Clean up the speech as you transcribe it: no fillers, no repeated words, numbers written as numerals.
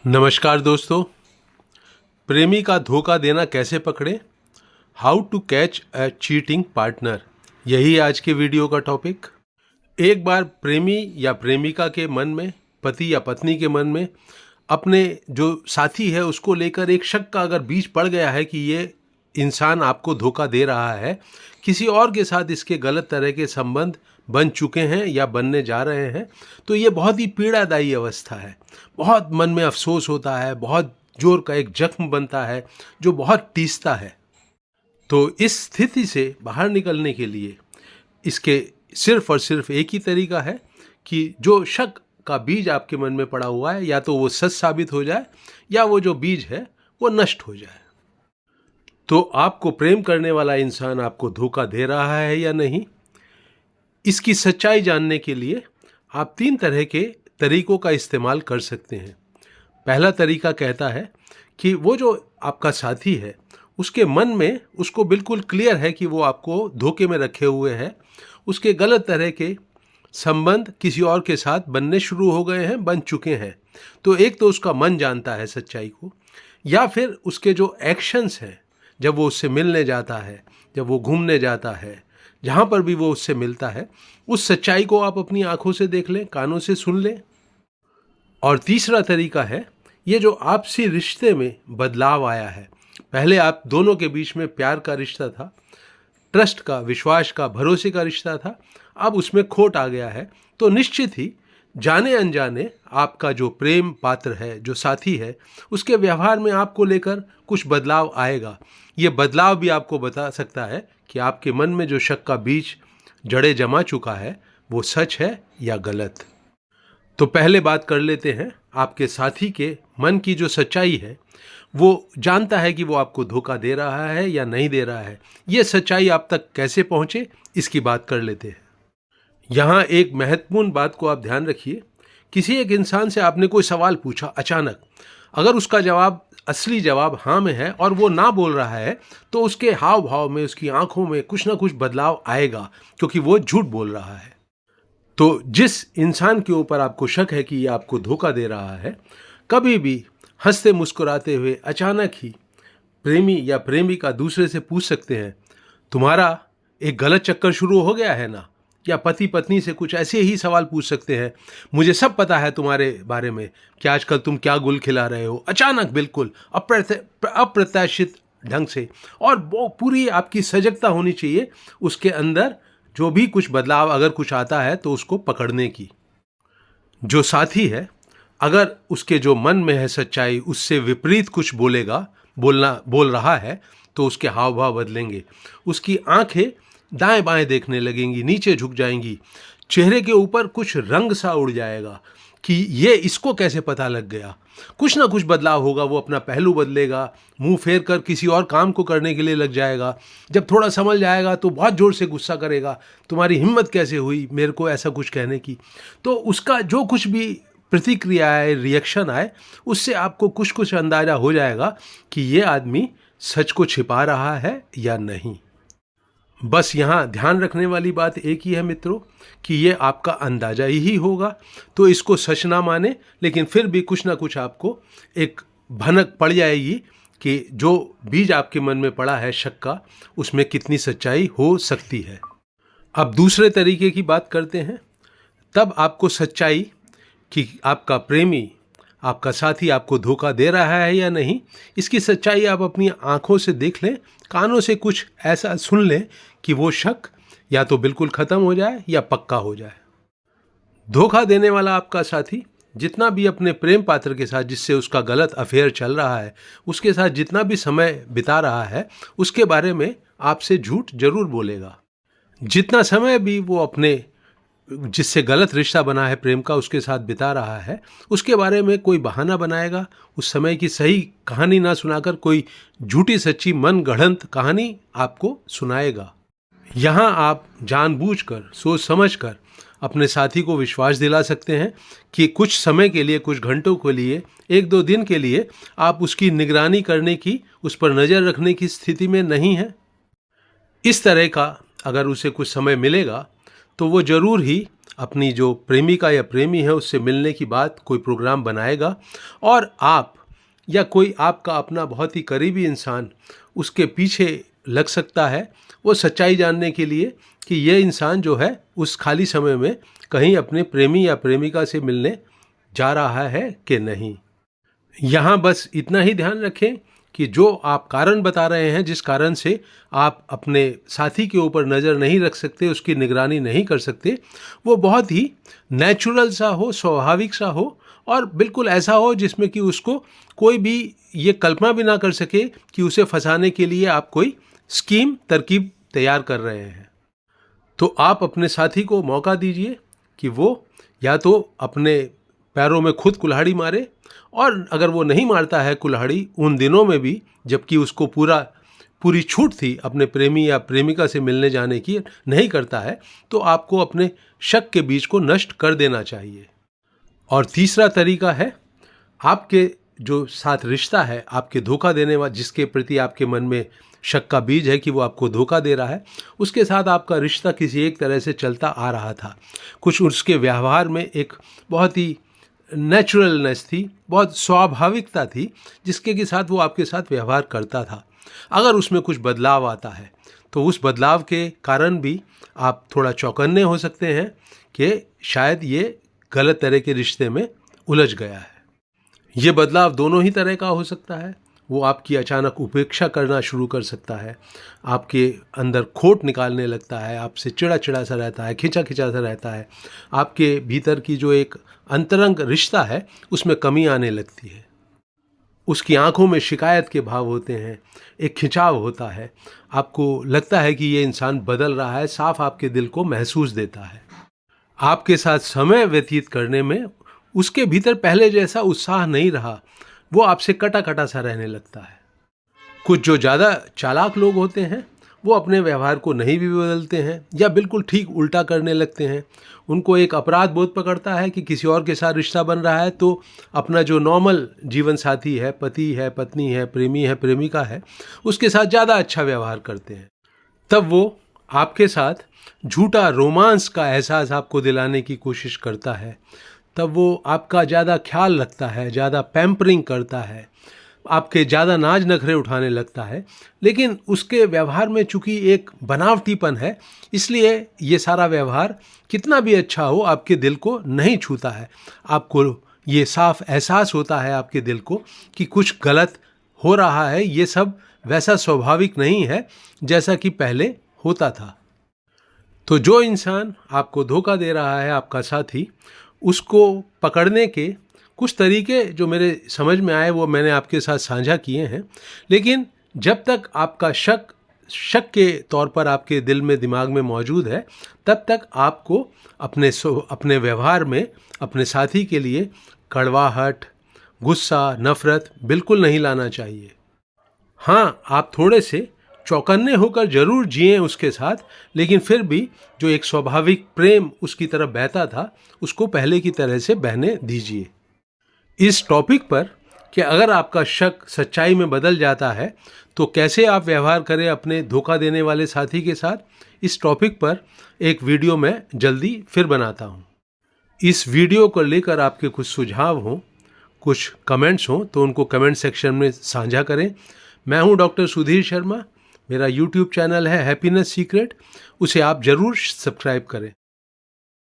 नमस्कार दोस्तों। प्रेमी का धोखा देना कैसे पकड़ें, how to catch a cheating partner, यही आज के वीडियो का टॉपिक। एक बार प्रेमी या प्रेमिका के मन में, पति या पत्नी के मन में अपने जो साथी है उसको लेकर एक शक का अगर बीज पड़ गया है कि ये इंसान आपको धोखा दे रहा है, किसी और के साथ इसके गलत तरह के संबंध बन चुके हैं या बनने जा रहे हैं, तो ये बहुत ही पीड़ादायी अवस्था है। बहुत मन में अफसोस होता है, बहुत जोर का एक जख्म बनता है जो बहुत टीसता है। तो इस स्थिति से बाहर निकलने के लिए इसके सिर्फ और सिर्फ एक ही तरीका है कि जो शक का बीज आपके मन में पड़ा हुआ है या तो वो सच साबित हो जाए या वो जो बीज है वो नष्ट हो जाए। तो आपको प्रेम करने वाला इंसान आपको धोखा दे रहा है या नहीं, इसकी सच्चाई जानने के लिए आप 3 तरह के तरीकों का इस्तेमाल कर सकते हैं। पहला तरीका कहता है कि वो जो आपका साथी है उसके मन में उसको बिल्कुल क्लियर है कि वो आपको धोखे में रखे हुए है, उसके गलत तरह के संबंध किसी और के साथ बनने शुरू हो गए हैं, बन चुके हैं। तो एक तो उसका मन जानता है सच्चाई को, या फिर उसके जो एक्शंस हैं, जब वो उससे मिलने जाता है, जब वो घूमने जाता है, जहाँ पर भी वो उससे मिलता है, उस सच्चाई को आप अपनी आंखों से देख लें, कानों से सुन लें। और तीसरा तरीका है, ये जो आपसी रिश्ते में बदलाव आया है, पहले आप दोनों के बीच में प्यार का रिश्ता था, ट्रस्ट का, विश्वास का, भरोसे का रिश्ता था, अब उसमें खोट आ गया है, तो निश्चित ही जाने अनजाने आपका जो प्रेम पात्र है, जो साथी है, उसके व्यवहार में आपको लेकर कुछ बदलाव आएगा। ये बदलाव भी आपको बता सकता है कि आपके मन में जो शक का बीज जड़े जमा चुका है वो सच है या गलत। तो पहले बात कर लेते हैं, आपके साथी के मन की जो सच्चाई है, वो जानता है कि वो आपको धोखा दे रहा है या नहीं दे रहा है। ये सच्चाई आप तक कैसे पहुंचे, इसकी बात कर लेते हैं। यहाँ एक महत्वपूर्ण बात को आप ध्यान रखिए। किसी एक इंसान से आपने कोई सवाल पूछा अचानक, अगर उसका जवाब, असली जवाब हाँ में है और वो ना बोल रहा है, तो उसके हाव भाव में, उसकी आंखों में कुछ ना कुछ बदलाव आएगा, क्योंकि वो झूठ बोल रहा है। तो जिस इंसान के ऊपर आपको शक है कि ये आपको धोखा दे रहा है, कभी भी हंसते मुस्कुराते हुए अचानक ही प्रेमी या प्रेमिका दूसरे से पूछ सकते हैं, तुम्हारा एक गलत चक्कर शुरू हो गया है ना? या पति पत्नी से कुछ ऐसे ही सवाल पूछ सकते हैं, मुझे सब पता है तुम्हारे बारे में कि आजकल तुम क्या गुल खिला रहे हो, अचानक बिल्कुल अप्रत्याशित ढंग से। और वो पूरी आपकी सजगता होनी चाहिए उसके अंदर, जो भी कुछ बदलाव अगर कुछ आता है तो उसको पकड़ने की। जो साथी है, अगर उसके जो मन में है सच्चाई उससे विपरीत कुछ बोल रहा है, तो उसके हाव भाव बदलेंगे, उसकी आंखें दाएं बाएं देखने लगेंगी, नीचे झुक जाएंगी, चेहरे के ऊपर कुछ रंग सा उड़ जाएगा कि ये इसको कैसे पता लग गया। कुछ ना कुछ बदलाव होगा, वो अपना पहलू बदलेगा, मुंह फेर कर किसी और काम को करने के लिए लग जाएगा। जब थोड़ा समझ जाएगा तो बहुत जोर से गुस्सा करेगा, तुम्हारी हिम्मत कैसे हुई मेरे को ऐसा कुछ कहने की। तो उसका जो कुछ भी प्रतिक्रिया आए, रिएक्शन आए, उससे आपको कुछ कुछ अंदाजा हो जाएगा कि ये आदमी सच को छिपा रहा है या नहीं। बस यहाँ ध्यान रखने वाली बात एक ही है मित्रों, कि ये आपका अंदाजा ही होगा, तो इसको सच ना माने, लेकिन फिर भी कुछ ना कुछ आपको एक भनक पड़ जाएगी कि जो बीज आपके मन में पड़ा है शक का, उसमें कितनी सच्चाई हो सकती है। अब दूसरे तरीके की बात करते हैं। तब आपको सच्चाई कि आपका प्रेमी, आपका साथी आपको धोखा दे रहा है या नहीं, इसकी सच्चाई आप अपनी आंखों से देख लें, कानों से कुछ ऐसा सुन लें कि वो शक या तो बिल्कुल खत्म हो जाए या पक्का हो जाए। धोखा देने वाला आपका साथी जितना भी अपने प्रेम पात्र के साथ, जिससे उसका गलत अफेयर चल रहा है, उसके साथ जितना भी समय बिता रहा है, उसके बारे में आपसे झूठ जरूर बोलेगा। जितना समय भी वो अपने जिससे गलत रिश्ता बना है प्रेम का, उसके साथ बिता रहा है, उसके बारे में कोई बहाना बनाएगा, उस समय की सही कहानी ना सुनाकर कोई झूठी सच्ची मन गढ़ंत कहानी आपको सुनाएगा। यहाँ आप जानबूझकर, सोच समझकर अपने साथी को विश्वास दिला सकते हैं कि कुछ समय के लिए, कुछ घंटों के लिए, 1-2 दिन के लिए आप उसकी निगरानी करने की, उस पर नज़र रखने की स्थिति में नहीं हैं। इस तरह का अगर उसे कुछ समय मिलेगा तो वो ज़रूर ही अपनी जो प्रेमिका या प्रेमी है उससे मिलने की बात कोई प्रोग्राम बनाएगा और आप या कोई आपका अपना बहुत ही करीबी इंसान उसके पीछे लग सकता है वो सच्चाई जानने के लिए कि ये इंसान जो है उस खाली समय में कहीं अपने प्रेमी या प्रेमिका से मिलने जा रहा है कि नहीं। यहाँ बस इतना ही ध्यान रखें कि जो आप कारण बता रहे हैं, जिस कारण से आप अपने साथी के ऊपर नज़र नहीं रख सकते, उसकी निगरानी नहीं कर सकते, वो बहुत ही नेचुरल सा हो, स्वाभाविक सा हो और बिल्कुल ऐसा हो जिसमें कि उसको कोई भी ये कल्पना भी ना कर सके कि उसे फंसाने के लिए आप कोई स्कीम तरकीब तैयार कर रहे हैं। तो आप अपने साथी को मौका दीजिए कि वो या तो अपने पैरों में खुद कुल्हाड़ी मारे, और अगर वो नहीं मारता है कुल्हाड़ी उन दिनों में भी जबकि उसको पूरी छूट थी अपने प्रेमी या प्रेमिका से मिलने जाने की, नहीं करता है, तो आपको अपने शक के बीज को नष्ट कर देना चाहिए। और तीसरा तरीका है, आपके जो साथ रिश्ता है, आपके धोखा देने वाला, जिसके प्रति आपके मन में शक का बीज है कि वो आपको धोखा दे रहा है, उसके साथ आपका रिश्ता किसी एक तरह से चलता आ रहा था। कुछ उसके व्यवहार में एक बहुत ही नेचुरलनेस थी, बहुत स्वाभाविकता थी जिसके के साथ वो आपके साथ व्यवहार करता था। अगर उसमें कुछ बदलाव आता है तो उस बदलाव के कारण भी आप थोड़ा चौकन्ने हो सकते हैं कि शायद ये गलत तरह के रिश्ते में उलझ गया है। ये बदलाव दोनों ही तरह का हो सकता है। वो आपकी अचानक उपेक्षा करना शुरू कर सकता है, आपके अंदर खोट निकालने लगता है, आपसे चिड़ा चिड़ा सा रहता है, खिंचा खिंचा सा रहता है, आपके भीतर की जो एक अंतरंग रिश्ता है उसमें कमी आने लगती है, उसकी आंखों में शिकायत के भाव होते हैं, एक खिंचाव होता है, आपको लगता है कि ये इंसान बदल रहा है, साफ आपके दिल को महसूस देता है। आपके साथ समय व्यतीत करने में उसके भीतर पहले जैसा उत्साह नहीं रहा, वो आपसे कटा कटा सा रहने लगता है। कुछ जो ज़्यादा चालाक लोग होते हैं वो अपने व्यवहार को नहीं भी बदलते हैं या बिल्कुल ठीक उल्टा करने लगते हैं। उनको एक अपराध बोध पकड़ता है कि किसी और के साथ रिश्ता बन रहा है तो अपना जो नॉर्मल जीवन साथी है, पति है, पत्नी है, प्रेमी है, प्रेमिका है, उसके साथ ज़्यादा अच्छा व्यवहार करते हैं। तब वो आपके साथ झूठा रोमांस का एहसास आपको दिलाने की कोशिश करता है। तब वो आपका ज़्यादा ख्याल रखता है, ज़्यादा पैम्परिंग करता है, आपके ज़्यादा नाज नखरे उठाने लगता है। लेकिन उसके व्यवहार में चूंकि एक बनावटीपन है, इसलिए ये सारा व्यवहार कितना भी अच्छा हो आपके दिल को नहीं छूता है। आपको ये साफ एहसास होता है आपके दिल को कि कुछ गलत हो रहा है, ये सब वैसा स्वाभाविक नहीं है जैसा कि पहले होता था। तो जो इंसान आपको धोखा दे रहा है, आपका साथी, उसको पकड़ने के कुछ तरीके जो मेरे समझ में आए वो मैंने आपके साथ साझा किए हैं। लेकिन जब तक आपका शक के तौर पर आपके दिल में, दिमाग में मौजूद है, तब तक आपको अपने व्यवहार में अपने साथी के लिए कड़वाहट, गुस्सा, नफरत बिल्कुल नहीं लाना चाहिए। हाँ, आप थोड़े से चौकन्ने होकर जरूर जिएं उसके साथ, लेकिन फिर भी जो एक स्वाभाविक प्रेम उसकी तरफ बहता था उसको पहले की तरह से बहने दीजिए। इस टॉपिक पर कि अगर आपका शक सच्चाई में बदल जाता है तो कैसे आप व्यवहार करें अपने धोखा देने वाले साथी के साथ, इस टॉपिक पर एक वीडियो मैं जल्दी फिर बनाता हूँ। इस वीडियो को लेकर आपके कुछ सुझाव हों, कुछ कमेंट्स हों तो उनको कमेंट सेक्शन में साझा करें। मैं हूँ डॉक्टर सुधीर शर्मा। मेरा YouTube चैनल है हैप्पीनेस सीक्रेट, उसे आप ज़रूर सब्सक्राइब करें।